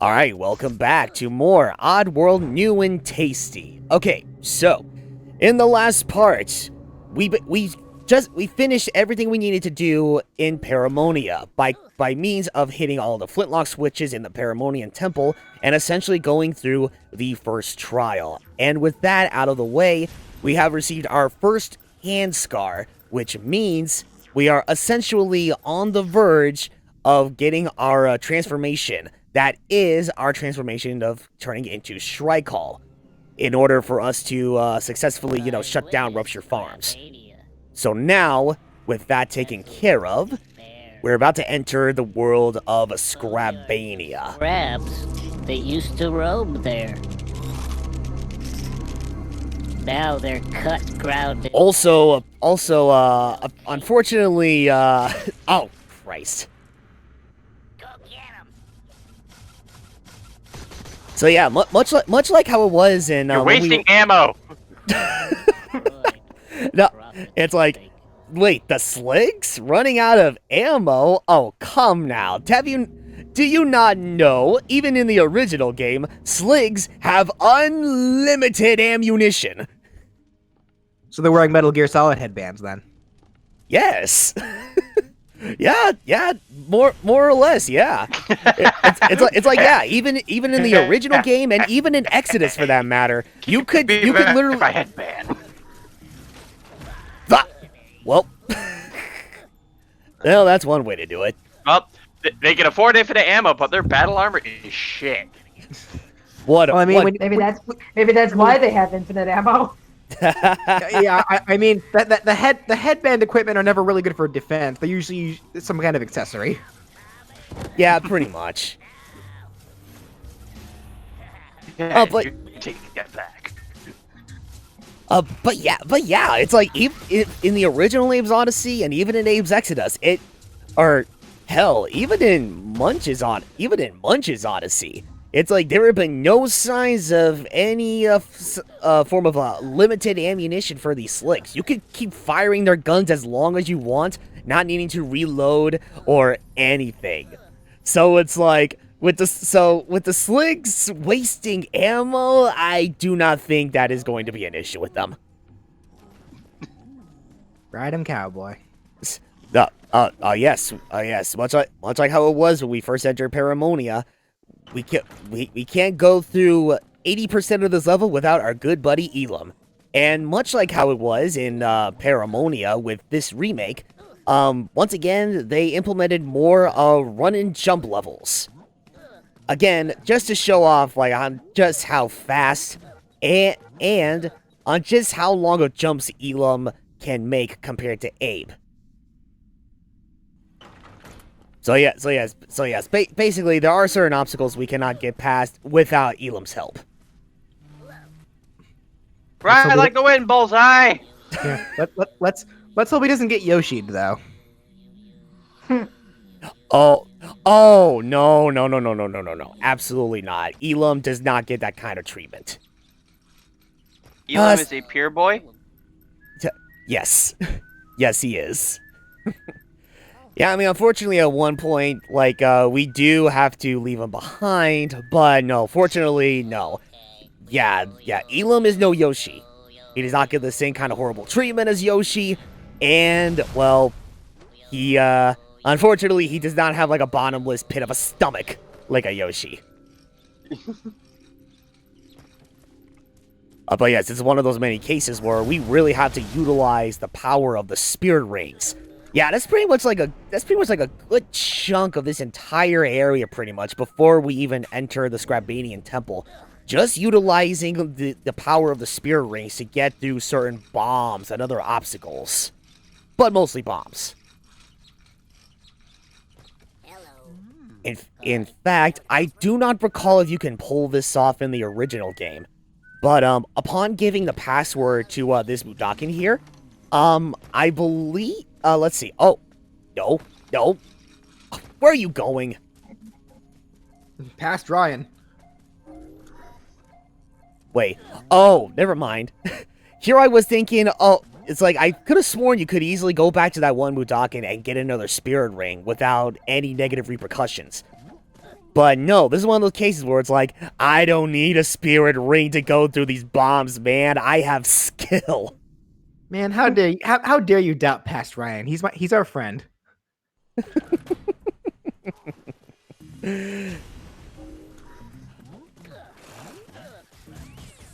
Alright, welcome back to more Oddworld New and Tasty. Okay, so, in the last part, we finished everything we needed to do in Paramonia by means of hitting all the flintlock switches in the Paramonian Temple and essentially going through the first trial. And with that out of the way, we have received our first hand scar, which means we are essentially on the verge of getting our transformation. That is our transformation of turning into Shrikehall in order for us to successfully, shut down Rupture Farms. So now, with that taken care of, we're about to enter the world of Scrabania. Scrabs, they used to roam there. Now they're cut ground. Also, unfortunately, oh, Christ. So yeah, much like how it was in. You're wasting ammo. No, it's like, wait, the Sligs running out of ammo? Oh, come now, do you not know? Even in the original game, Sligs have unlimited ammunition. So they're wearing Metal Gear Solid headbands then? Yes. Yeah, more or less, yeah. It's like yeah, even in the original game and even in Exodus for that matter, you could literally. Well, well, that's one way to do it. Well, they can afford infinite ammo, but their battle armor is shit. What? Well, I mean, maybe that's why they have infinite ammo. Yeah, I mean the headband equipment are never really good for defense. They usually use some kind of accessory. Yeah, pretty much. Yeah, but take that back. But yeah, it's like in the original Abe's Odyssey and even in Abe's Exodus, even in Munch's Odyssey, it's like there have been no signs of any form of limited ammunition for these Sligs. You could keep firing their guns as long as you want, not needing to reload or anything. So it's like with the Sligs wasting ammo, I do not think that is going to be an issue with them. Ride 'em, cowboy. Yes. Much like how it was when we first entered Paramonia. We can't go through 80% of this level without our good buddy Elam. And much like how it was in Paramonia with this remake, once again, they implemented more run and jump levels. Again, just to show off on just how fast and on just how long of jumps Elam can make compared to Abe. So yes, basically there are certain obstacles we cannot get past without Elam's help. Right, like the wind, bullseye. Yeah, let's hope he doesn't get Yoshi'd though. Oh no, absolutely not. Elam does not get that kind of treatment. Elam is a pure boy? Yes. Yes, he is. Yeah, I mean, unfortunately, at one point, we do have to leave him behind, but no, fortunately, no. Yeah, Elam is no Yoshi. He does not get the same kind of horrible treatment as Yoshi, and, well, unfortunately, he does not have, a bottomless pit of a stomach like a Yoshi. But yes, this is one of those many cases where we really have to utilize the power of the spirit rings. Yeah, that's pretty much like a good chunk of this entire area, pretty much, before we even enter the Scrabanian Temple. Just utilizing the power of the spirit rings to get through certain bombs and other obstacles. But mostly bombs. In fact, I do not recall if you can pull this off in the original game. But upon giving the password to this Budokan here, I believe... let's see. Oh, no. Where are you going? Past Ryan. Wait. Oh, never mind. Here I was thinking, oh, it's like I could have sworn you could easily go back to that one Budokan and get another spirit ring without any negative repercussions. But no, this is one of those cases where it's like, I don't need a spirit ring to go through these bombs, man. I have skill. Man, how dare you doubt past Ryan? He's our friend.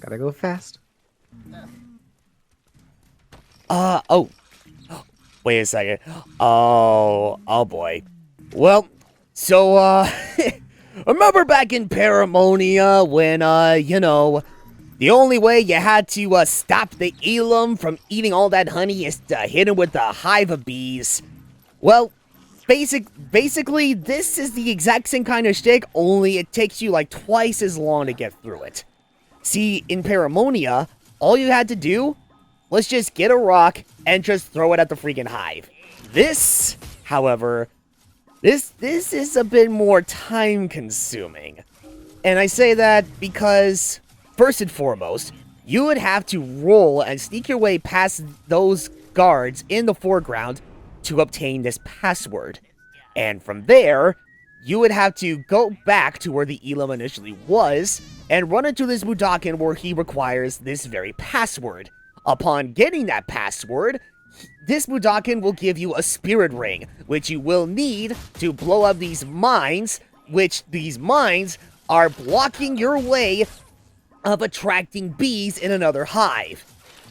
Gotta go fast. Oh. Wait a second. Oh boy. Well, so, remember back in Paramonia when, the only way you had to, stop the Elam from eating all that honey is to hit him with a hive of bees? Well, basically, this is the exact same kind of shtick, only it takes you, like, twice as long to get through it. See, in Paramonia, all you had to do was just get a rock and just throw it at the freaking hive. This, however, this is a bit more time-consuming. And I say that because, first and foremost, you would have to roll and sneak your way past those guards in the foreground to obtain this password. And from there, you would have to go back to where the Elam initially was and run into this Mudakin where he requires this very password. Upon getting that password, this Mudakin will give you a spirit ring, which you will need to blow up these mines, which these mines are blocking your way of attracting bees in another hive.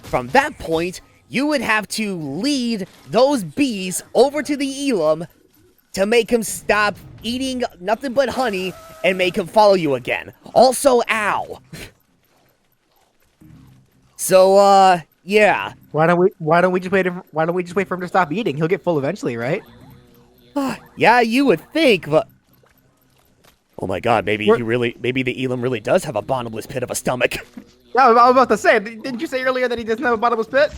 From that point, you would have to lead those bees over to the Elam to make him stop eating nothing but honey and make him follow you again. Also, ow. So, yeah. Why don't we just wait for him to stop eating? He'll get full eventually, right? Yeah, you would think, but oh my god, maybe the Elam really does have a bottomless pit of a stomach. Yeah, I was about to say, didn't you say earlier that he doesn't have a bottomless pit?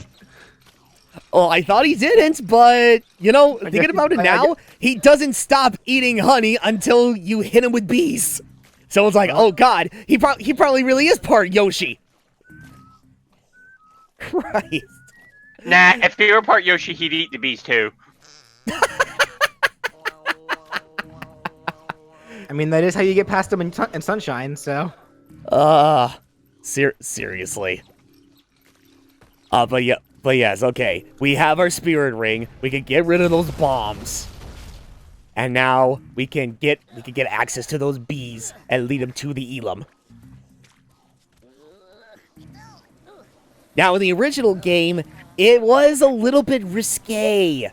Oh, I thought he didn't, but, thinking about it now, he doesn't stop eating honey until you hit him with bees. So it's like, oh god, he probably really is part Yoshi. Christ. Nah, if he were part Yoshi, he'd eat the bees too. I mean, that is how you get past him in Sunshine, so. Seriously. But yes, okay. We have our spirit ring. We can get rid of those bombs. And now we can get access to those bees and lead them to the Elam. Now, in the original game, it was a little bit risque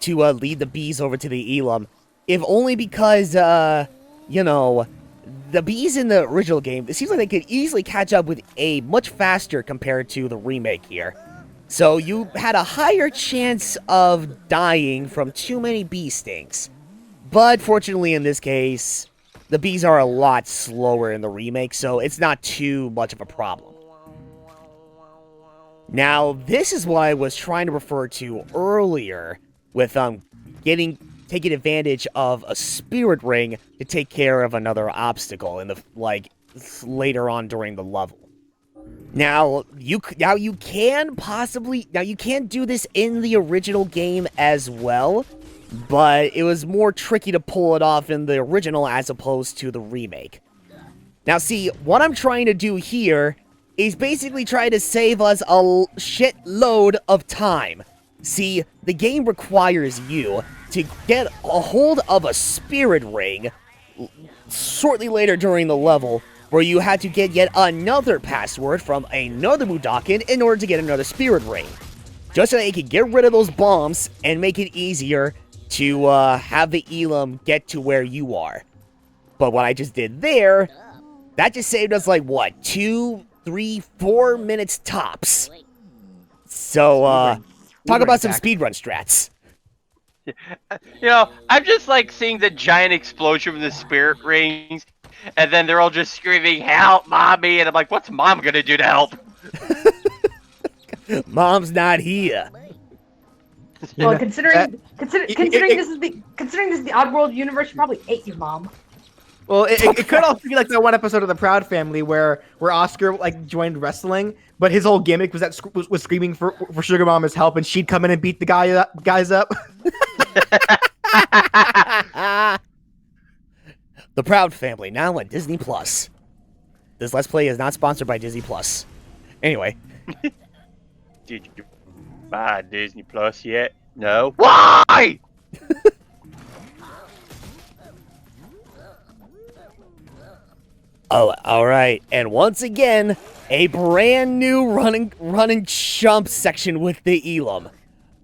to lead the bees over to the Elam. If only because, the bees in the original game, it seems like they could easily catch up with Abe much faster compared to the remake here. So you had a higher chance of dying from too many bee stings. But fortunately in this case, the bees are a lot slower in the remake, so it's not too much of a problem. Now, this is what I was trying to refer to earlier with taking advantage of a spirit ring to take care of another obstacle in the later on during the level. Now you can do this in the original game as well, but it was more tricky to pull it off in the original as opposed to the remake. Now see, what I'm trying to do here is basically try to save us a shitload of time. See, the game requires you to get a hold of a spirit ring shortly later during the level, where you had to get yet another password from another Mudakin in order to get another spirit ring. Just so that you can get rid of those bombs and make it easier to have the Elam get to where you are. But what I just did there, that just saved us like, what, 2, 3, 4 minutes tops. So, talk about some speedrun strats. I'm just like seeing the giant explosion of the spirit rings, and then they're all just screaming, "Help, mommy!" And I'm like, "What's mom gonna do to help?" Mom's not here. Well, considering this is the Oddworld universe, she probably ate your mom. Well, it could also be like that one episode of the Proud Family where Oscar joined wrestling, but his whole gimmick was that was screaming for Sugar Mama's help, and she'd come in and beat the guys up. The Proud Family, now on Disney Plus. This Let's Play is not sponsored by Disney Plus. Anyway. Did you buy Disney Plus yet? No. Why? Oh, alright. And once again, a brand new run and jump section with the Elam.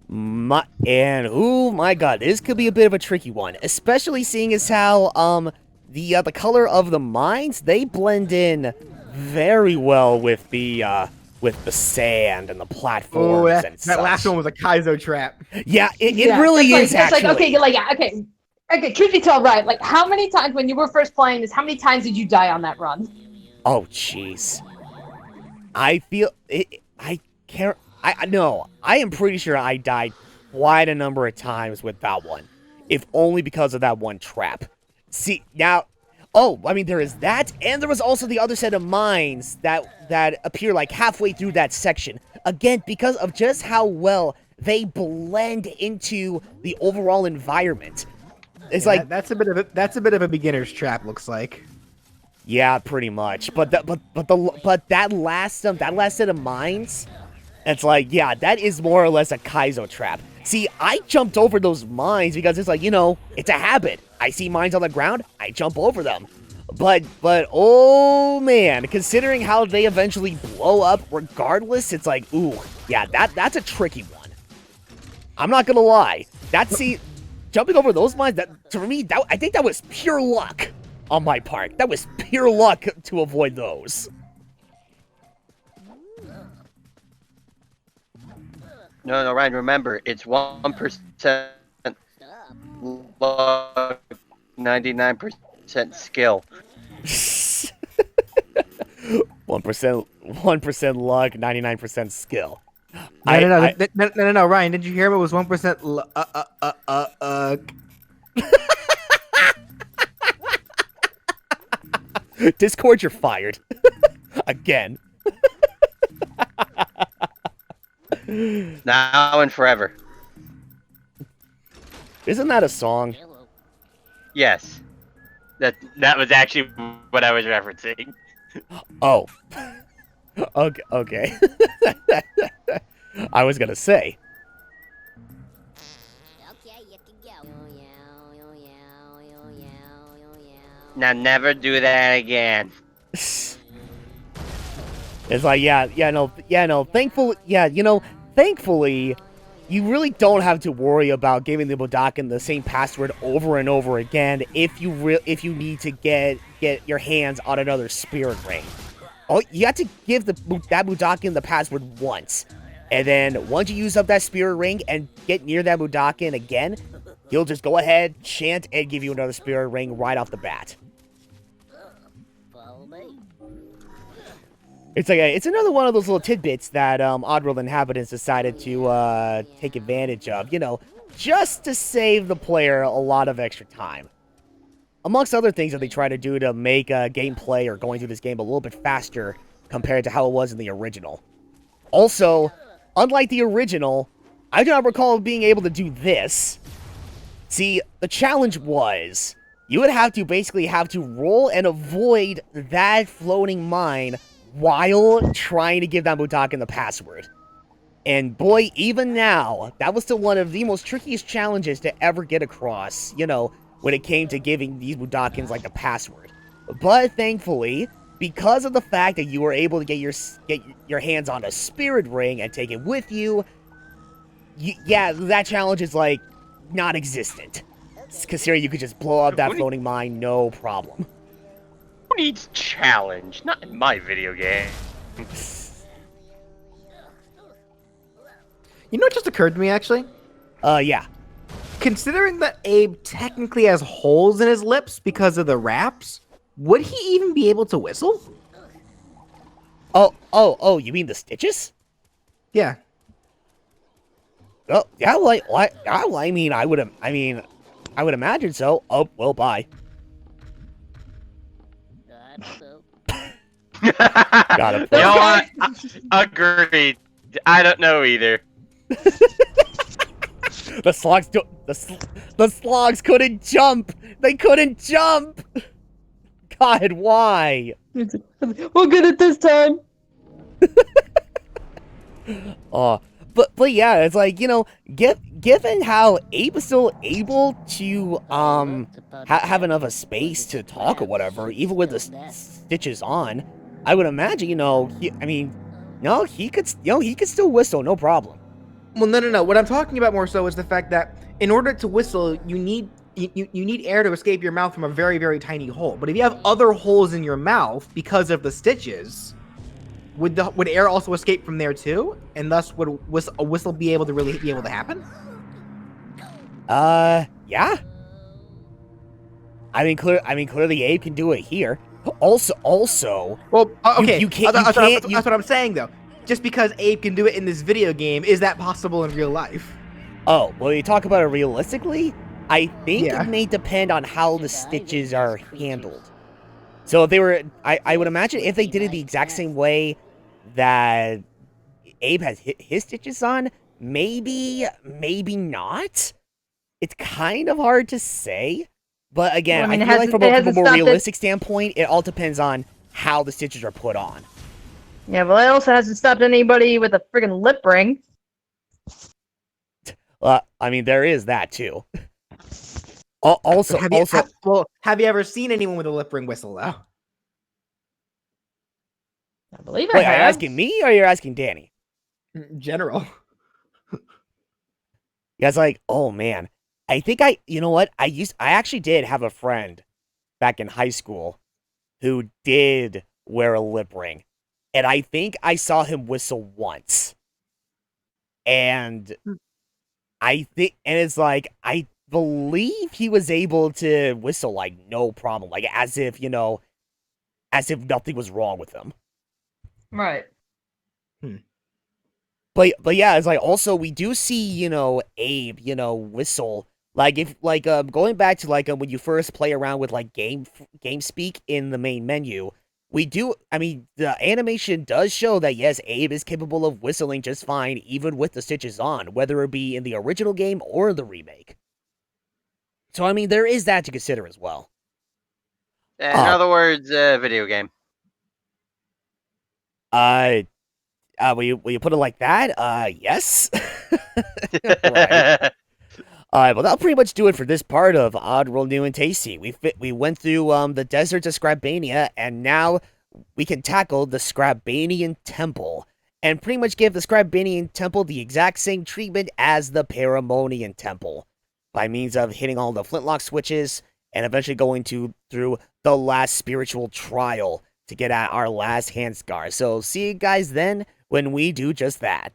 Oh my god, this could be a bit of a tricky one. Especially seeing as how, the color of the mines, they blend in very well with the sand and the platforms and such. That last one was a Kaizo trap. Yeah, it really is, it's actually. Okay, truth be told, right, like, how many times, when you were first playing this, how many times did you die on that run? Oh, jeez. I feel... I can't... No, I am pretty sure I died quite a number of times with that one. If only because of that one trap. See, now... Oh, I mean, there is that, and there was also the other set of mines that appear, like, halfway through that section. Again, because of just how well they blend into the overall environment. It's like that's a bit of a beginner's trap, looks like. Yeah, pretty much. But that last set of mines, it's like, yeah, that is more or less a Kaizo trap. See, I jumped over those mines because it's like, you know, it's a habit. I see mines on the ground, I jump over them. But oh man, considering how they eventually blow up regardless, it's like, ooh, yeah, that's a tricky one. I'm not gonna lie. Jumping over those mines, I think that was pure luck on my part. That was pure luck to avoid those. No, Ryan, remember, it's 1% luck, 99% skill. 1% luck, 99% skill. No, Ryan, did you hear him? It was 1% Discord, you're fired. Again. Now and forever. Isn't that a song? Yes. That was actually what I was referencing. Oh. Okay. I was gonna say. Okay, you can go. Now never do that again. It's like, thankfully, you really don't have to worry about giving the Budokan the same password over and over again if you need to get your hands on another spirit ring. Oh, you have to give that Budokan the password once, and then once you use up that spirit ring and get near that Budokan again, he'll just go ahead, chant, and give you another spirit ring right off the bat. Follow me. It's another one of those little tidbits that Oddworld inhabitants decided to take advantage of, you know, just to save the player a lot of extra time. Amongst other things that they try to do to make gameplay or going through this game a little bit faster compared to how it was in the original. Also, unlike the original, I do not recall being able to do this. See, the challenge was, you would have to roll and avoid that floating mine while trying to give that Budokan the password. And boy, even now, that was still one of the most trickiest challenges to ever get across, you know, when it came to giving these Budokans, like, the password. But thankfully, because of the fact that you were able to get your hands on a spirit ring and take it with you, yeah, that challenge is, like, non-existent. Considering you could just blow up that floating mine, no problem. Who needs challenge? Not in my video game. You know what just occurred to me, actually? Yeah. Considering that Abe technically has holes in his lips because of the raps, would he even be able to whistle? Oh, you mean the stitches? Yeah. Oh, yeah, I mean, I would imagine so. Oh, well, bye. Got it. You know what? Agreed. I don't know either. The slogs couldn't jump. They couldn't jump. God, why? We'll get it this time. But yeah, it's like, you know, given how Abe is still able to have enough of space to talk or whatever, even with the stitches on, I would imagine, you know, he could still whistle, no problem. Well, no. What I'm talking about more so is the fact that in order to whistle, you need air to escape your mouth from a very, very tiny hole. But if you have other holes in your mouth because of the stitches, would air also escape from there too? And thus would a whistle be able to happen? Yeah. Clearly Abe can do it here. Also. Well, okay. You can't. That's what I'm saying though. Just because Abe can do it in this video game, is that possible in real life? Oh, well, you talk about it realistically? I think Yeah. it may depend on how the stitches are handled. So if they were, I would imagine if they did it the exact same way that Abe has his stitches on, maybe not. It's kind of hard to say. But again, Well, I mean, I feel like from a more stopped realistic standpoint, it all depends on how the stitches are put on. Yeah, well, it also hasn't stopped anybody with a friggin' lip ring. I mean, there is that too. Also, have you ever seen anyone with a lip ring whistle though? I believe I wait, have. are you asking me or you're asking Danny? In general. You guys like, oh man, you know what? I actually did have a friend back in high school who did wear a lip ring. And I think I saw him whistle once. And it's like, I believe he was able to whistle like no problem. Like as if nothing was wrong with him. Right. But yeah, it's like also we do see, you know, Abe, you know, whistle. Like if going back to like when you first play around with like game speak in the main menu, the animation does show that yes, Abe is capable of whistling just fine even with the stitches on, whether it be in the original game or the remake. So I mean there is that to consider as well. In other words, video game. Will you put it like that? Yes. Right. Well, that'll pretty much do it for this part of Oddworld New and Tasty. We went through the deserts of Scrabania, and now we can tackle the Scrabanian Temple, and pretty much give the Scrabanian Temple the exact same treatment as the Paramonian Temple, by means of hitting all the flintlock switches, and eventually going through the last spiritual trial to get at our last hand scar. So see you guys then when we do just that.